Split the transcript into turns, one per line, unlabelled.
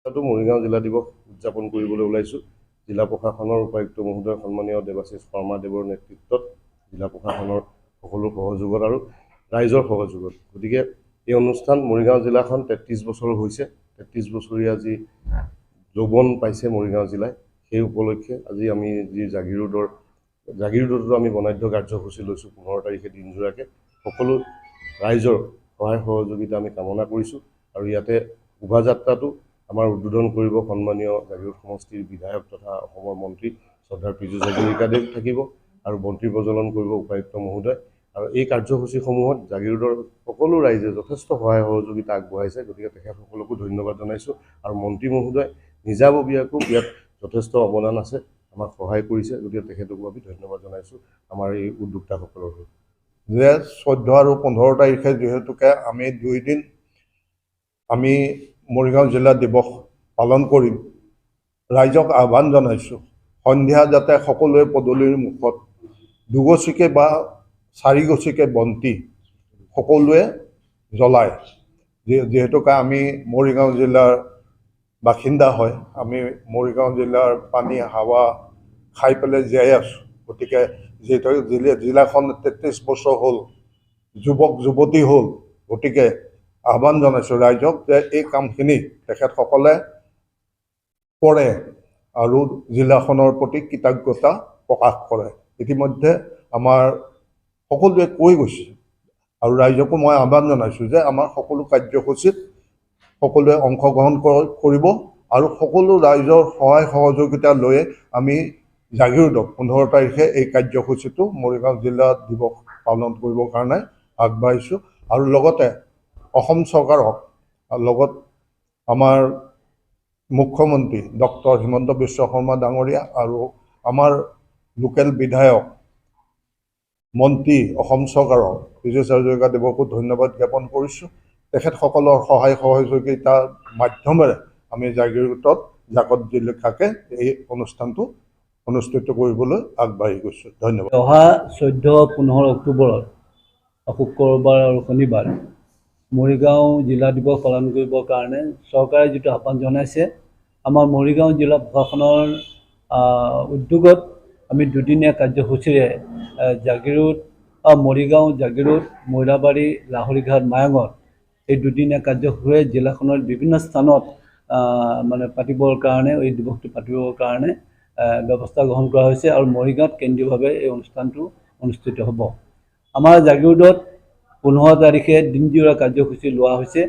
মৰিগাঁও জিলা দিৱস উদযাপন কৰিবলৈ ওলাইছোঁ। জিলা প্ৰশাসনৰ উপায়ুক্ত মহোদয় সন্মানীয় দেৱাশীষ শৰ্মাদেৱৰ নেতৃত্বত জিলা প্ৰশাসনৰ সকলো সহযোগত আৰু ৰাইজৰ সহযোগত। গতিকে এই অনুষ্ঠান মৰিগাঁও জিলাখন 33 বছৰ হৈছে। 33 বছৰীয়া যি যৌৱন পাইছে মৰিগাঁও জিলাই, সেই উপলক্ষে আজি আমি যি জাগিৰোডতো আমি বৰ্ণাঢ্য কাৰ্যসূচী লৈছোঁ 15 তাৰিখে দিনজোৰাকৈ। সকলো ৰাইজৰ সহায় সহযোগিতা আমি কামনা কৰিছোঁ আৰু ইয়াতে শোভাযাত্ৰাটো আমাৰ উদ্বোধন কৰিব সন্মানীয় জাগিৰোড সমষ্টিৰ বিধায়ক তথা অসমৰ মন্ত্ৰী শ্ৰদ্ধাৰ পীযুষ হাজৰিকাদেৱ থাকিব আৰু মন্ত্ৰী প্ৰজ্বলন কৰিব উপায়ুক্ত মহোদয়। আৰু এই কাৰ্যসূচীসমূহত জাগিৰোডৰ সকলো ৰাইজে যথেষ্ট সহায় সহযোগিতা আগবঢ়াইছে। গতিকে তেখেতসকলকো ধন্যবাদ জনাইছোঁ আৰু মন্ত্ৰী মহোদয় নিজাববীয়াকো ইয়াত যথেষ্ট অৱদান আছে, আমাক সহায় কৰিছে। গতিকে তেখেতকো আমি ধন্যবাদ জনাইছোঁ আমাৰ এই উদ্যোক্তাসকলৰ হৈ।
যে 14 আৰু 15 তাৰিখে যিহেতুকে আমি 2 দিন আমি মৰিগাঁও জিলা দিৱস পালন কৰিম, ৰাইজক আহ্বান জনাইছোঁ সন্ধিয়া যাতে সকলোৱে পদূলিৰ মুখত 2 গছিকে বা 4 গছিকে বন্তি সকলোৱে জ্বলায়। যিহেতুকে আমি মৰিগাঁও জিলাৰ বাসিন্দা হয়, আমি মৰিগাঁও জিলাৰ পানী হাৱা খাই পেলাই জীয়াই আছোঁ। গতিকে যিহেতু জিলাখন 33 বছৰ হ'ল, যুৱক যুৱতী হ'ল, গতিকে আহ্বান জনাইছোঁ ৰাইজক যে এই কামখিনি তেখেতসকলে কৰে আৰু জিলাখনৰ প্ৰতি কৃতজ্ঞতা প্ৰকাশ কৰে। ইতিমধ্যে আমাৰ সকলোৱে কৈ গৈছে আৰু ৰাইজকো মই আহ্বান জনাইছোঁ যে আমাৰ সকলো কাৰ্যসূচীত সকলোৱে অংশগ্ৰহণ কৰিব আৰু সকলো ৰাইজৰ সহায় সহযোগিতা লৈ আমি জাগিৰোডত 15 তাৰিখে এই কাৰ্যসূচীটো মৰিগাঁও জিলা দিৱস পালন কৰিবৰ কাৰণে আগবাঢ়িছোঁ। আৰু লগতে অসম চৰকাৰক লগত আমাৰ মুখ্যমন্ত্ৰী ডক্টৰ হিমন্ত বিশ্ব শৰ্মা ডাঙৰীয়া আৰু আমাৰ লোকেল বিধায়ক মন্ত্ৰী অসম চৰকাৰৰ পীযুষ হাজৰিকাদেৱকো ধন্যবাদ জ্ঞাপন কৰিছোঁ। তেখেতসকলৰ সহায় সহযোগিতাৰ মাধ্যমেৰে আমি জাগিৰোডত জাকত জিলিকাকৈ এই অনুষ্ঠানটো অনুষ্ঠিত কৰিবলৈ আগবাঢ়ি গৈছোঁ। ধন্যবাদ।
অহা 14-15 অক্টোবৰত শুক্ৰবাৰ আৰু শনিবাৰ মৰিগাঁও জিলা দিৱস পালন কৰিবৰ কাৰণে চৰকাৰে যিটো আহ্বান জনাইছে, আমাৰ মৰিগাঁও জিলা প্ৰশাসনৰ উদ্যোগত আমি 2দিনীয়া কাৰ্যসূচীৰে মৰিগাঁও, জাগিৰোড, মৈৰাবাৰী, লাহৰীঘাট, মায়ঙত এই 2দিনীয়া কাৰ্যসূচীৰে জিলাখনৰ বিভিন্ন স্থানত মানে পাতিবৰ কাৰণে এই দিৱসটো পাতিবৰ কাৰণে ব্যৱস্থা গ্ৰহণ কৰা হৈছে আৰু মৰিগাঁৱত কেন্দ্ৰীয়ভাৱে এই অনুষ্ঠানটো অনুষ্ঠিত হ'ব। আমাৰ জাগিৰোডত 15 তাৰিখে দিনজোৰা কাৰ্যসূচী লোৱা হৈছে।